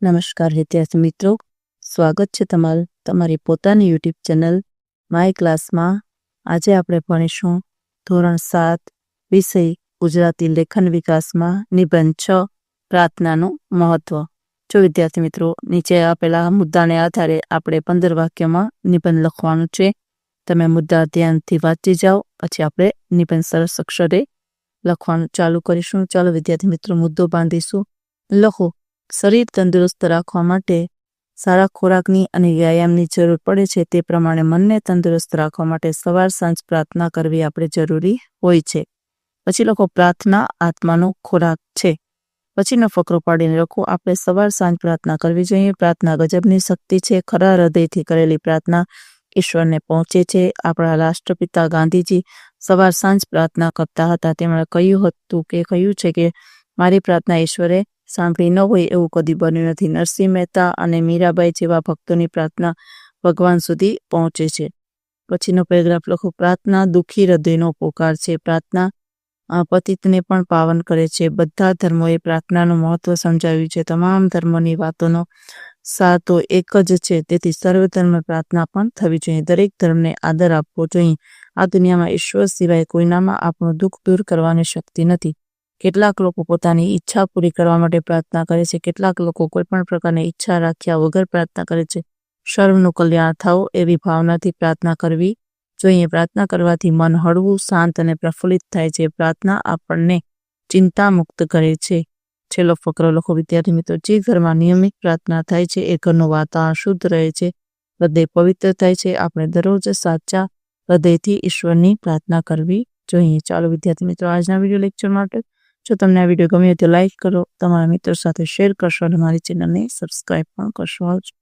નમસ્કાર વિદ્યાર્થી મિત્રો, સ્વાગત છે તમારી પોતાની યુટ્યુબ ચેનલ માય ક્લાસમાં। આજે આપણે ભણીશું ધોરણ 7 વિષય ગુજરાતી લેખન વિકાસમાં નિબંધ 6 પ્રાર્થનાનું મહત્વ। જો વિદ્યાર્થી મિત્રો, નીચે આપેલા મુદ્દાને આધારે આપણે 15 વાક્યમાં નિબંધ લખવાનું છે। તમે મુદ્દા ધ્યાનથી વાંચી જાઓ, પછી આપણે નિબંધ સરસ અક્ષરે લખવાનું ચાલુ કરીશું। ચાલો વિદ્યાર્થી મિત્રો, મુદ્દો બાંધીશું। લખો, શરીર તંદુરસ્ત રાખવા માટે સારા ખોરાકની અને વ્યાયામની જરૂર પડે છે, તે પ્રમાણે મનને તંદુરસ્ત રાખવા માટે સવાર સાંજ પ્રાર્થના કરવી આપણે જરૂરી હોય છે। પછી લખો, પ્રાર્થના આત્માનો ખોરાક છે। પછીનો ફકરો પાડીને લખો, આપણે સવાર સાંજ પ્રાર્થના કરવી જોઈએ। પ્રાર્થના ગજબની શક્તિ છે। ખરા હૃદયથી કરેલી પ્રાર્થના ઈશ્વરને પહોંચે છે। આપણા રાષ્ટ્રપિતા ગાંધીજી સવાર સાંજ પ્રાર્થના કરતા હતા। તેમણે કહ્યું છે કે મારી પ્રાર્થના ઈશ્વરે સાંભળી ન હોય એવું કદી બન્યું નથી। નરસિંહ મહેતા અને મીરાબાઈ જેવા ભક્તોની પ્રાર્થના ભગવાન સુધી પહોંચે છે। પછીનો પેરેગ્રાફ લખો, પ્રાર્થના દુઃખી હૃદયનો પોકાર છે। પ્રાર્થના પતિતને પણ પાવન કરે છે। બધા ધર્મોએ પ્રાર્થનાનું મહત્વ સમજાવ્યું છે। તમામ ધર્મોની વાતોનો સાર તો એક જ છે, તેથી સર્વધર્મ પ્રાર્થના પણ થવી જોઈએ। દરેક ધર્મને આદર આપવો જોઈએ। આ દુનિયામાં ઈશ્વર સિવાય કોઈનામાં આપણું દુઃખ દૂર કરવાની શક્તિ નથી। કેટલાક લોકો પોતાની ઈચ્છા પૂરી કરવા માટે પ્રાર્થના કરે છે। કેટલાક લોકો કોઈ પણ પ્રકારની ઈચ્છા રાખ્યા વગર પ્રાર્થના કરે છે। સર્વનું કલ્યાણ થાવ એવી ભાવનાથી પ્રાર્થના કરવી જોઈએ। પ્રાર્થના કરવાથી મન હળવું, શાંત અને પ્રફુલ્લિત થાય છે। પ્રાર્થના આપણને ચિંતા મુક્ત કરે છે। છેલ્લો ફકરો લખો વિદ્યાર્થી મિત્રો, જે ઘરમાં નિયમિત પ્રાર્થના થાય છે એ ઘરનું વાતાવરણ શુદ્ધ રહે છે, હૃદય પવિત્ર થાય છે। આપણે દરરોજ સાચા હૃદયથી ઈશ્વરની પ્રાર્થના કરવી જોઈએ। ચાલો વિદ્યાર્થી મિત્રો, આજના વિડીયો લેક્ચર માટે જો તમને આ વિડીયો ગમ્યો તો લાઈક કરો, તમારા મિત્રો સાથે શેર કરશો અને મારી ચેનલને સબસ્ક્રાઈબ પણ કરશો। આવજો।